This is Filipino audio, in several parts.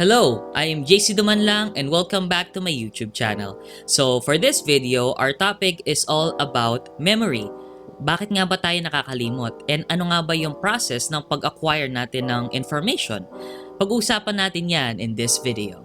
Hello, I am JC Dumanlang and welcome back to my YouTube channel. So for this video, our topic is all about memory. Bakit nga ba tayo nakakalimot? And ano nga ba yung process ng pag-acquire natin ng information? Pag-uusapan natin yan in this video.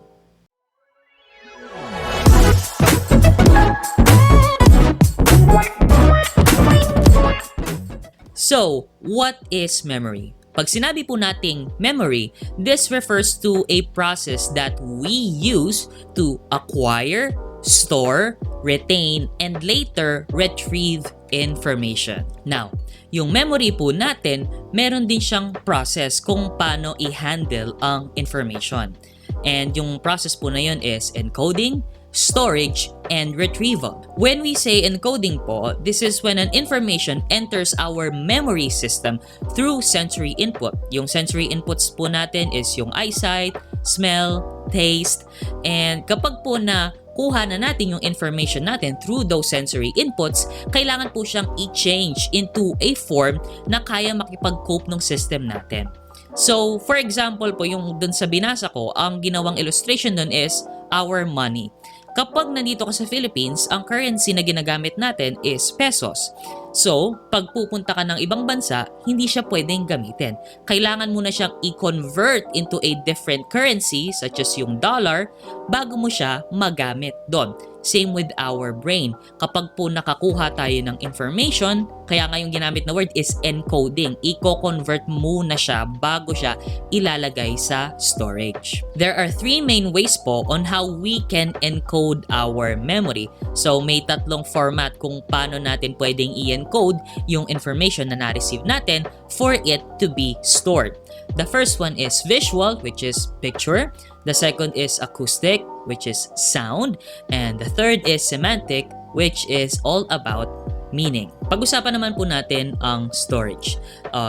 So, what is memory? Pag sinabi po nating memory, this refers to a process that we use to acquire, store, retain, and later retrieve information. Now, yung memory po natin, meron din siyang process kung paano i-handle ang information. And yung process po na yun is encoding, storage, and retrieval. When we say encoding po, this is when an information enters our memory system through sensory input. Yung sensory inputs po natin is yung eyesight, smell, taste, and kapag po na kuha na natin yung information natin through those sensory inputs, kailangan po siyang i-change into a form na kaya makipag-cope ng system natin. So, for example po, yung dun sa binasa ko, ang ginawang illustration dun is our money. Kapag nandito ka sa Philippines, ang currency na ginagamit natin is pesos. So, pag pupunta ka ng ibang bansa, hindi siya pwedeng gamitin. Kailangan mo na siyang i-convert into a different currency such as yung dollar bago mo siya magamit doon. Same with our brain. Kapag po nakakuha tayo ng information, kaya nga yung ginamit na word is encoding. I-convert muna siya bago siya ilalagay sa storage. There are three main ways po on how we can encode our memory. So may tatlong format kung paano natin pwedeng i-encode yung information na na-receive natin for it to be stored. The first one is visual, which is picture. The second is acoustic, which is sound. And the third is semantic, which is all about meaning. Pag-usapan naman po natin ang storage.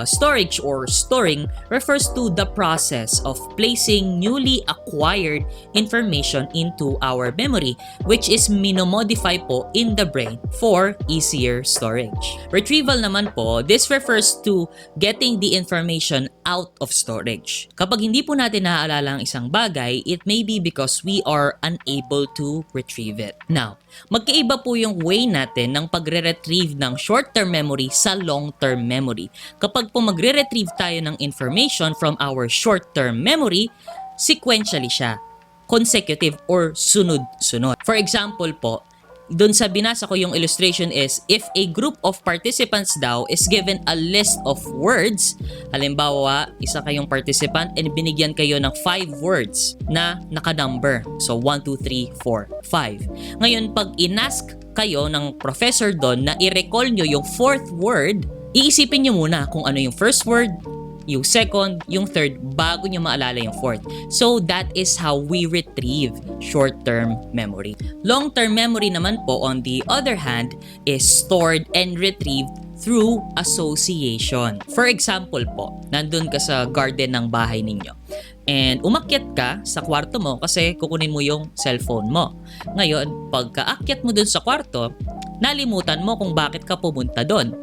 Storage or storing refers to the process of placing newly acquired information into our memory, which is minomodify po in the brain for easier storage. Retrieval naman po, this refers to getting the information out of storage. Kapag hindi po natin naaalala ang isang bagay, it may be because we are unable to retrieve it. Now, magkaiba po yung way natin ng pagre-retrieve ng short-term memory sa long-term memory. Kapag po magre-retrieve tayo ng information from our short-term memory, sequentially siya, consecutive or sunod-sunod. For example po, doon sa binasa ko yung illustration is, if a group of participants daw is given a list of words, halimbawa, isa kayong participant and binigyan kayo ng 5 words na naka-number. So, 1, 2, 3, 4, 5. Ngayon, pag inask kayo ng professor doon na i-recall nyo yung 4th word, iisipin nyo muna kung ano yung first word, yung second, yung third, bago nyo maalala yung fourth. So, that is how we retrieve short-term memory. Long-term memory naman po, on the other hand, is stored and retrieved through association. For example po, nandun ka sa garden ng bahay ninyo. And umakyat ka sa kwarto mo kasi kukunin mo yung cellphone mo. Ngayon, pagkaakyat mo dun sa kwarto, nalimutan mo kung bakit ka pumunta dun.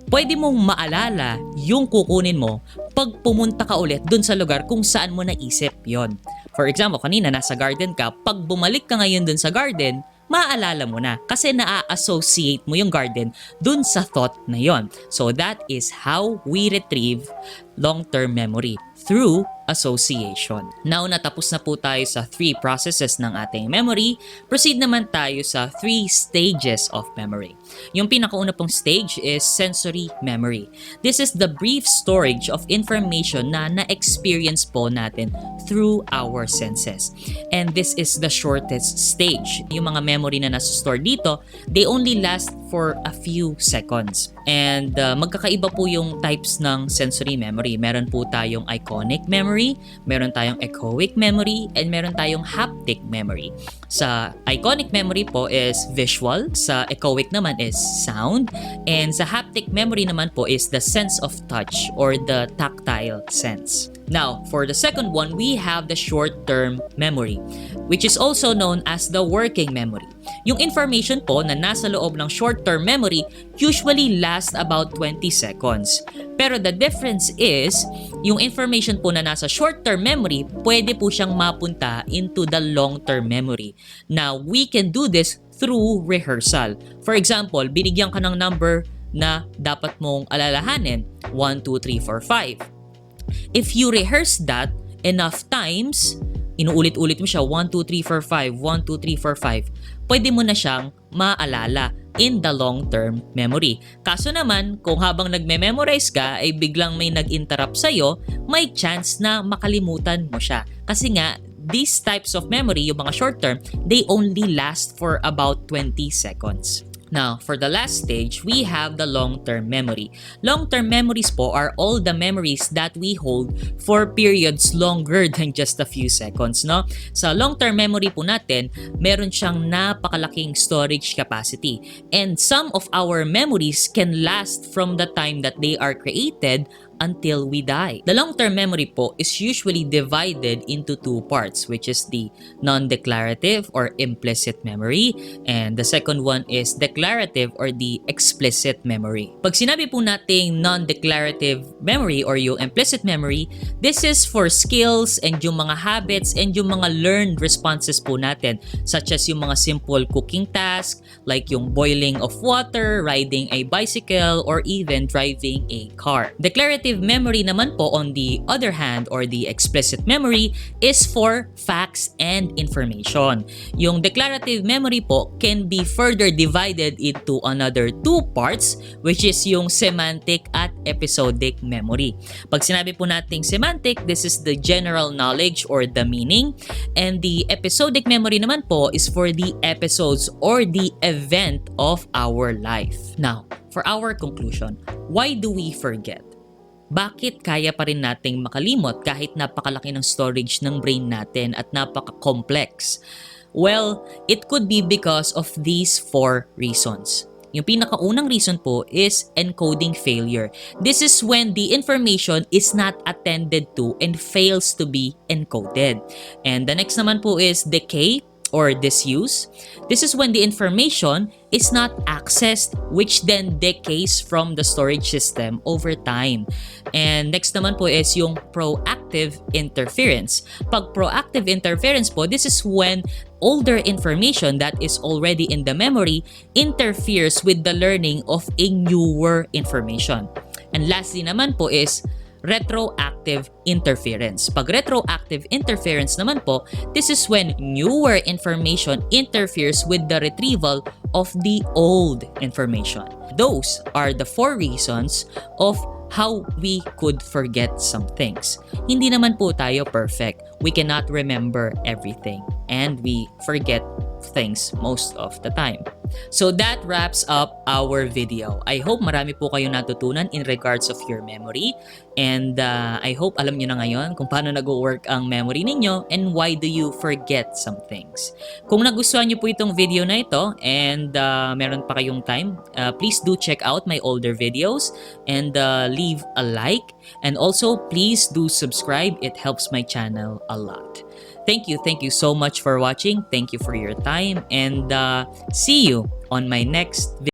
Pwede mong maalala yung kukunin mo pag pumunta ka ulit dun sa lugar kung saan mo naisip yon. For example, kanina nasa garden ka, pag bumalik ka ngayon dun sa garden, maaalala mo na kasi naa-associate mo yung garden dun sa thought na yon. So that is how we retrieve long-term memory, through association. Now, natapos na po tayo sa 3 processes ng ating memory. Proceed naman tayo sa 3 stages of memory. Yung pinakauna pong stage is sensory memory. This is the brief storage of information na na-experience po natin through our senses. And this is the shortest stage. Yung mga memory na nasa-store dito, they only last for a few seconds. And magkakaiba po yung types ng sensory memory. Meron po tayong iconic memory, meron tayong echoic memory, and meron tayong haptic memory. Sa iconic memory po is visual, sa echoic naman is sound, and sa haptic memory naman po is the sense of touch or the tactile sense. Now, for the second one, we have the short-term memory, which is also known as the working memory. Yung information po na nasa loob ng short-term memory usually lasts about 20 seconds. Pero the difference is, yung information po na nasa short-term memory, pwede po siyang mapunta into the long-term memory. Now, we can do this through rehearsal. For example, binigyan ka ng number na dapat mong alalahanin, 1, 2, 3, 4, 5. If you rehearse that enough times, inuulit-ulit mo siya, 1, 2, 3, 4, 5, 1, 2, 3, 4, 5, pwede mo na siyang maalala in the long-term memory. Kaso naman, kung habang nagme-memorize ka ay biglang may nag-interrupt sa'yo, may chance na makalimutan mo siya. Kasi nga, these types of memory, yung mga short-term, they only last for about 20 seconds. Now, for the last stage, we have the long-term memory. Long-term memories po are all the memories that we hold for periods longer than just a few seconds, no? Sa long-term memory po natin, meron siyang napakalaking storage capacity. And some of our memories can last from the time that they are created until we die. The long-term memory po is usually divided into two parts, which is the non-declarative or implicit memory, and the second one is declarative or the explicit memory. Pag sinabi po nating non-declarative memory or yung implicit memory, this is for skills and yung mga habits and yung mga learned responses po natin, such as yung mga simple cooking task, like yung boiling of water, riding a bicycle, or even driving a car. Declarative memory naman po, on the other hand, or the explicit memory, is for facts and information. Yung declarative memory po can be further divided into another two parts, which is yung semantic at episodic memory. Pag sinabi po nating semantic, this is the general knowledge or the meaning, and the episodic memory naman po is for the episodes or the event of our life. Now, for our conclusion, why do we forget? Bakit kaya pa rin nating makalimot kahit napakalaki ng storage ng brain natin at napaka-complex? Well, it could be because of these four reasons. Yung pinakaunang reason po is encoding failure. This is when the information is not attended to and fails to be encoded. And the next naman po is decay or disuse. This is when the information is not accessed, which then decays from the storage system over time. And next naman po is yung proactive interference. Pag proactive interference po, this is when older information that is already in the memory interferes with the learning of a newer information. And lastly naman po is retroactive interference. Pag retroactive interference naman po, this is when newer information interferes with the retrieval of the old information. Those are the four reasons of how we could forget some things. Hindi naman po tayo perfect. We cannot remember everything and we forget things most of the time. So that wraps up our video. I hope marami po kayong natutunan in regards of your memory, and I hope alam nyo na ngayon kung paano nag-work ang memory ninyo and why do you forget some things. Kung nagustuhan nyo po itong video na ito and meron pa kayong time, please do check out my older videos and leave a like, and also please do subscribe. It helps my channel a lot. Thank you so much for watching. Thank you for your time, and see you on my next video.